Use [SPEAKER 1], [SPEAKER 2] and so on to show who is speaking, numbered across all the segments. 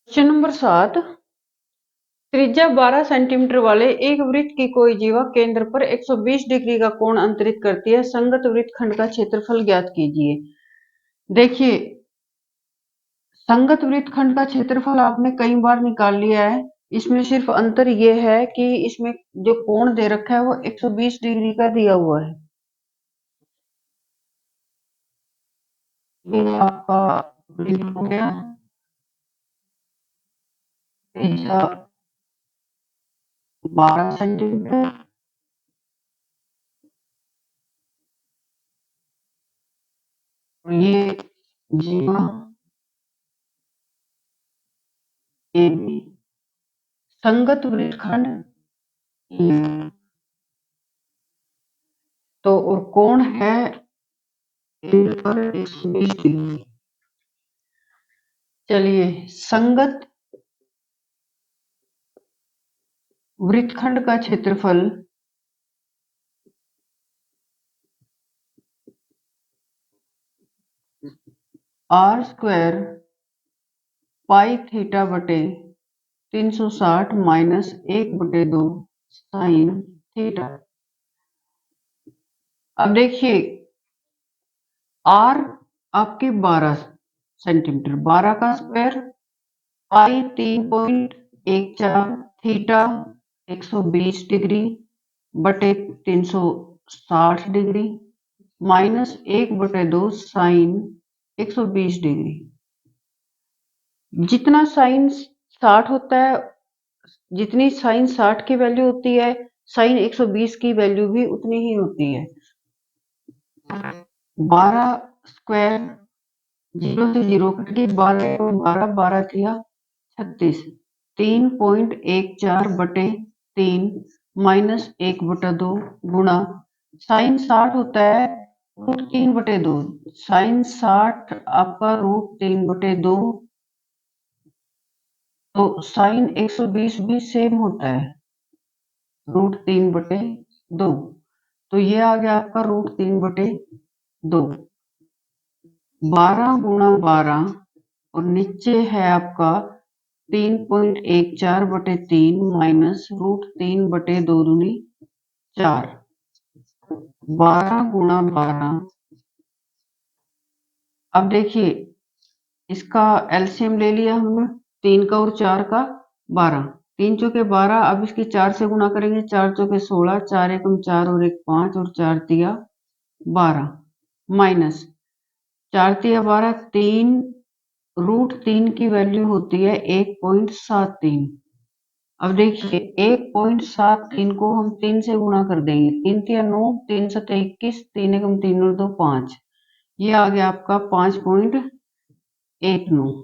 [SPEAKER 1] Question number 7। त्रिज्या 12 centimetre वाले एक वृत्त की कोई जीवा केंद्र पर 120 डिग्री का कोण अंतरित करती है। संगत वृत्तखंड का क्षेत्रफल ज्ञात कीजिए। देखिए, संगत वृत्तखंड का क्षेत्रफल आपने कई बार निकाल लिया है। इसमें सिर्फ अंतर यह है कि इसमें जो कोण दे रखा है वो 120 डिग्री का दिया हुआ है। ये आपका वृत्त हो गया। त्रिज्या 12 सेंटीमीटर, ये जीवा ए बी, संगत वृत्तखंड ये, तो और कोण है केंद्र पर 120 डिग्री। चलिए, संगत वृत्तखंड का क्षेत्रफल आर स्क्वायर पाई थीटा बटे 360 माइनस 1/2 साइन थीटा। अब देखिए, आर आपके 12 सेंटीमीटर, 12 का स्क्वायर, पाई 3.14, थीटा 120 डिग्री बटे 360 डिग्री माइनस 1/2 साइन 120 डिग्री। जितना साइन 60 होता है, जितनी साइन 60 की वैल्यू होती है, साइन 120 की वैल्यू भी उतनी ही होती है। 12 स्क्वायर 0 से 0 कट गई, 12 को 12, 12 किया 36, 3.14 बटे 3 माइनस 1/2 गुणा साइन 60 होता है √3/2, साइन 60 आपका √3/2, तो साइन 120 भी सेम होता है √3/2, तो ये आ गया आपका √3/2। 12 गुणा 12 और नीचे है आपका 3.14 बटे 3 माइनस √3/2 दूनी 4, 12 गुणा 12। अब देखिए, इसका एलसीएम ले लिया हमने, 3 का और 4 का 12, 3 चौके 12। अब इसकी 4 से गुणा करेंगे, 4 चौके 16, 4 एकम 4 और 1 5 और 4 तिया 12 माइनस 4 तिया 12, 3 √3 की वैल्यू होती है 1.73। अब देखिए, 1.73 को हम 3 से गुणा कर देंगे, 3 तिया 9, 3 सत्या 21, 3 एकम 3 और 2 5, ये आ गया आपका 5.19।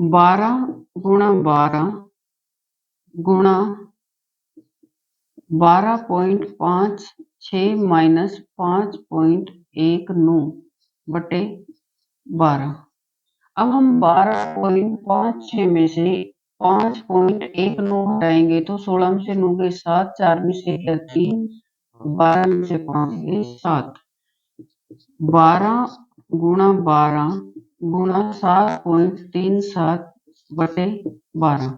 [SPEAKER 1] 12 गुणा 12 गुणा 12.56 माइनस 5.19 बटे 12। अब हम 12.56 में से 5.19 हटाएंगे तो 16 में से 9 गए 7, 4 में से 3, 12 में से 5 गए 7। 12 गुणा 12 गुणा 7.37 बटे 12।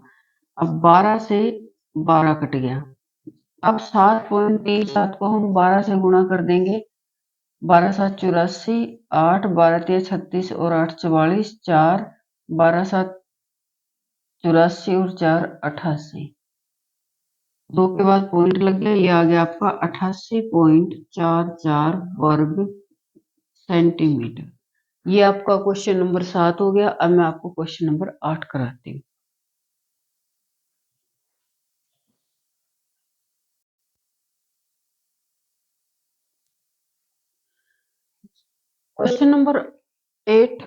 [SPEAKER 1] अब 12 से 12 कट गया। अब 7.37 को हम 12 से गुणा कर देंगे, 12 7 84, 8 12 3 36 और 8 44, 4 12 7 84 और 4 88, 2 के बाद पॉइंट लग गया, ये आ गया आपका 88.44 वर्ग सेंटीमीटर। ये आपका क्वेश्चन नंबर 7 हो गया। अब मैं आपको क्वेश्चन नंबर 8 कराती हूँ। क्वेश्चन नंबर 8,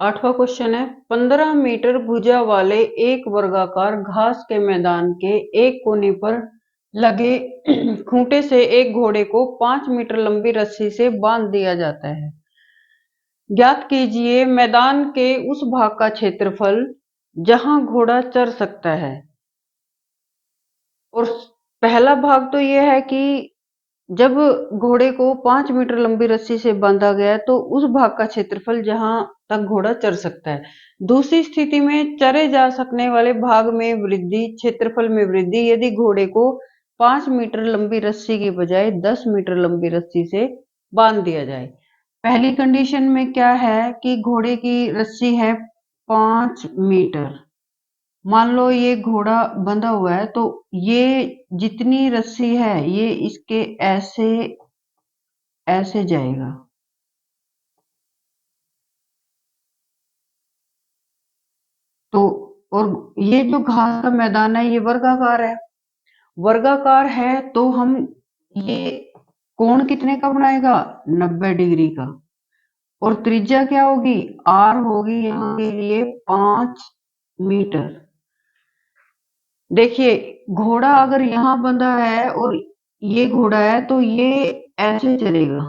[SPEAKER 1] 8वां क्वेश्चन है। 15 मीटर भुजा वाले एक वर्गाकार घास के मैदान के एक कोने पर लगे खूंटे से एक घोड़े को 5 मीटर लंबी रस्सी से बांध दिया जाता है। ज्ञात कीजिए मैदान के उस भाग का क्षेत्रफल जहां घोड़ा चर सकता है। और पहला भाग तो यह है कि जब घोड़े को 5 मीटर लंबी रस्सी से बांधा गया तो उस भाग का क्षेत्रफल जहां तक घोड़ा चर सकता है। दूसरी स्थिति में चरे जा सकने वाले भाग में वृद्धि, क्षेत्रफल में वृद्धि, यदि घोड़े को 5 मीटर लंबी रस्सी के बजाय 10 मीटर लंबी रस्सी से बांध दिया जाए। पहली कंडीशन में क्या है कि घोड़े की रस्सी है 5 मीटर। मान लो ये घोड़ा बंधा हुआ है तो ये जितनी रस्सी है ये इसके ऐसे ऐसे जाएगा। तो और ये जो घास का मैदान है ये वर्गाकार है। वर्गाकार है तो हम ये कोण कितने का बनाएगा? 90 डिग्री का। और त्रिज्या क्या होगी? आर होगी यहाँ के लिए 5 मीटर। देखिए घोड़ा अगर यहाँ बंधा है और ये घोड़ा है तो ये ऐसे चलेगा,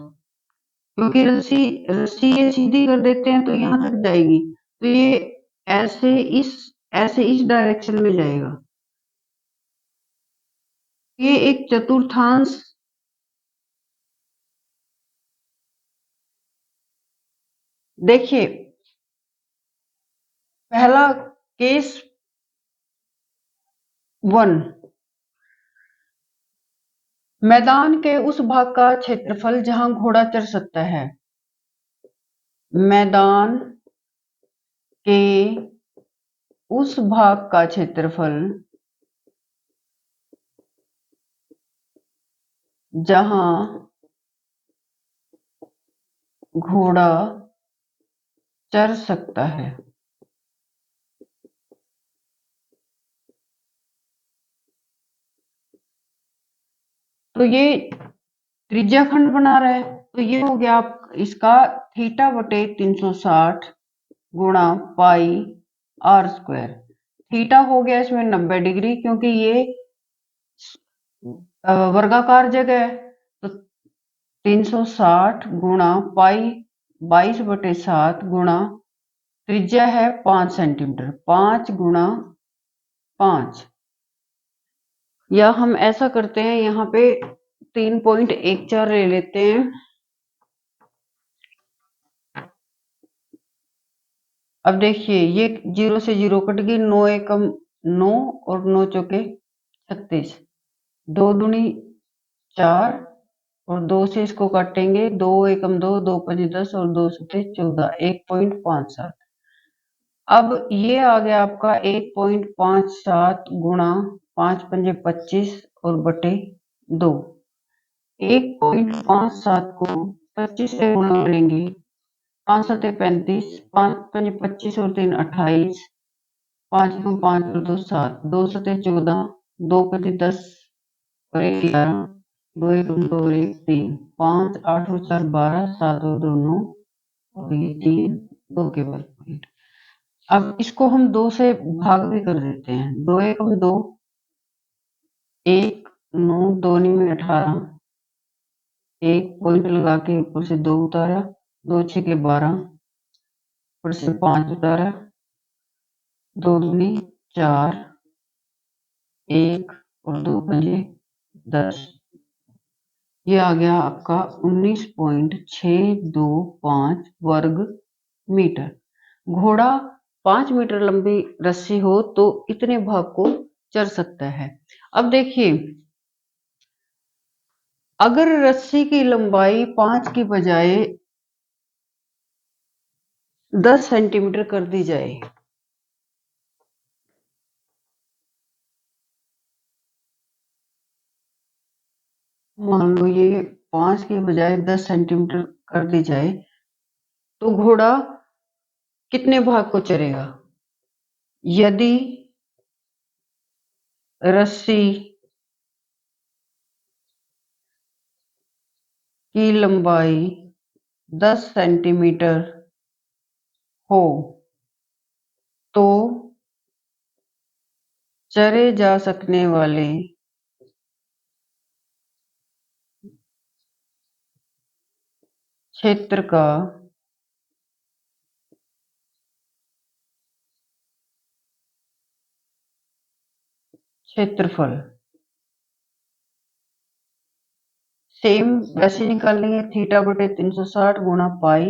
[SPEAKER 1] क्योंकि रस्सी रस्सी ये सीधी कर देते हैं तो यहाँ तक जाएगी। तो ये ऐसे इस डायरेक्शन में जाएगा। ये एक चतुर्थांश। देखिए पहला केस 1, मैदान के उस भाग का क्षेत्रफल जहां घोड़ा चर सकता है। मैदान के उस भाग का क्षेत्रफल जहां घोड़ा चर सकता है। तो ये त्रिज्या खंड बना रहा है तो ये हो गया आप इसका थीटा बटे 360 गुणा पाई आर स्क्वायर। थीटा हो गया इसमें 90 डिग्री क्योंकि ये वर्गाकार जगह है। तो 360 गुणा पाई 22/7 गुणा त्रिज्या है 5 सेंटीमीटर, 5 गुणा 5। या हम ऐसा करते हैं यहाँ पे 3.14 ले लेते हैं। अब देखिए ये 0 से 0 कट गई, 9 एकम 9 और 9 चौके 36, 2 दूनी 4 और 2 से इसको काटेंगे, 2 एकम 2, 2 पंजे 10 और 2 सते 14, 1.57। अब ये आ गया आपका 1.57 गुणा 5 पंजे 25 और बटे 2। 1.57 को 25 से गुणा करेंगे, 5 सते 35, 5 पंजे 25 और 3 28, 5 एकम 5 और 2 7, 2 सते 14, 2 पंजे 10 और 1 11, 2 एकम 2 और 1 3, 5 8 और 4 12, 7 और 2 9 और ये 3 2 के बल पॉइंट। अब इसको हम 2 से भाग भी कर देते हैं। 2 एकम 2, 1 9 2 में 18, एक पॉइंट लगा के ऊपर से 2 उतारा, 2 छके 12, ऊपर से 5 उतारा, 2 दूनी 4, 1 और 2 पंजे 10। ये आ गया आपका 19.625 वर्ग मीटर। घोड़ा 5 मीटर लंबी रस्सी हो तो इतने भाग को चर सकता है। अब देखिए अगर रस्सी की लंबाई 5 की बजाय 10 सेंटीमीटर कर दी जाए, मान लो ये 5 की बजाय 10 सेंटीमीटर कर दी जाए तो घोड़ा कितने भाग को चरेगा? यदि रस्सी की लंबाई 10 सेंटीमीटर हो तो चरे जा सकने वाले क्षेत्र का क्षेत्रफल सेम वैसे निकालेंगे, थीटा बटे 360 गुणा पाई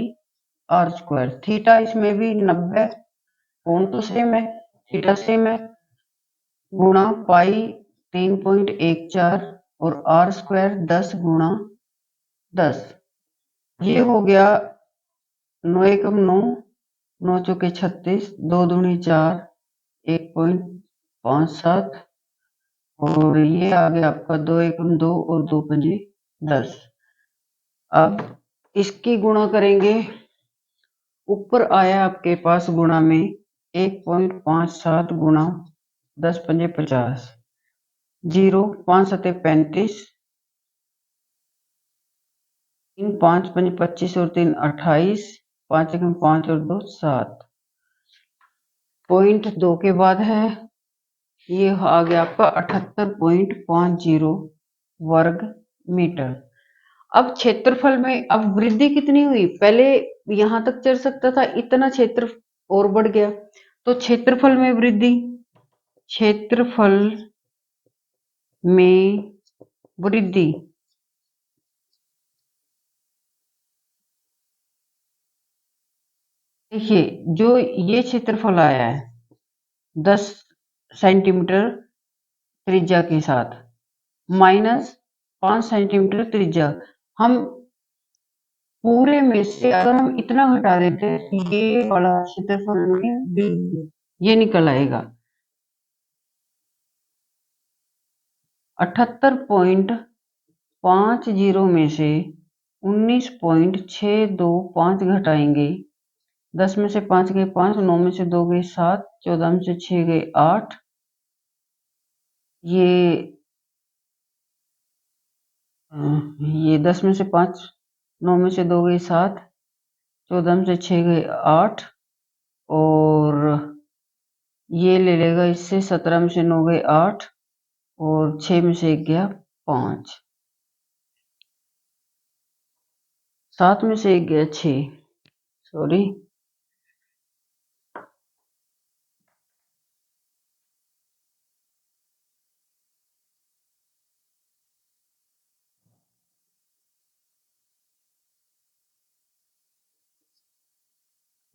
[SPEAKER 1] आर स्क्वायर। थीटा इसमें भी 90, कोण तो सेम है, थीटा सेम है, गुणा पाई 3.14 और आर स्क्वायर 10 गुणा 10। ये हो गया 9 एकम 9, 9 चौके 36, 2 दूनी 4, 1.57 और ये आ गया आपका 2 एकम 2 और 2 पंजे 10। अब इसकी गुणा करेंगे, ऊपर आया आपके पास गुणा में 1.57 गुणा 10 पंजे 50, 0 5 सते 35, 3 5 पंजे 25 और 3 28, 5 एकम 5 और 2 7। पॉइंट 2 के बाद है, ये आ गया आपका 78.50 वर्ग मीटर। अब क्षेत्रफल में अब वृद्धि कितनी हुई, पहले यहां तक चल सकता था, इतना क्षेत्र और बढ़ गया, तो क्षेत्रफल में वृद्धि, क्षेत्रफल में वृद्धि देखिए, जो ये क्षेत्रफल आया है 10 सेंटीमीटर त्रिज्या के साथ माइनस 5 सेंटीमीटर त्रिज्या, हम पूरे में से अगर हम इतना घटा देते हैं तो ये वाला क्षेत्रफल में ये निकल आएगा 78.50 में से 19.625 घटाएंगे, 10 में से 5 गए 5, 9 में से 2 गए 7, 14 में से 6 गए 8, ये 10 में से 5, 9 में से 2 गए 7, 14 में से 6 गए 8 और ये ले लेगा इससे 17 में से 9 गए 8 और 6 में से 1 गया 5, 7 में से 1 गया 6, सॉरी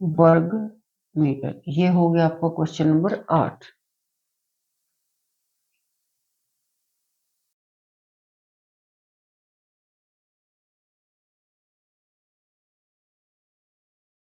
[SPEAKER 1] वर्ग मीटर। ये हो गया आपका क्वेश्चन नंबर 8।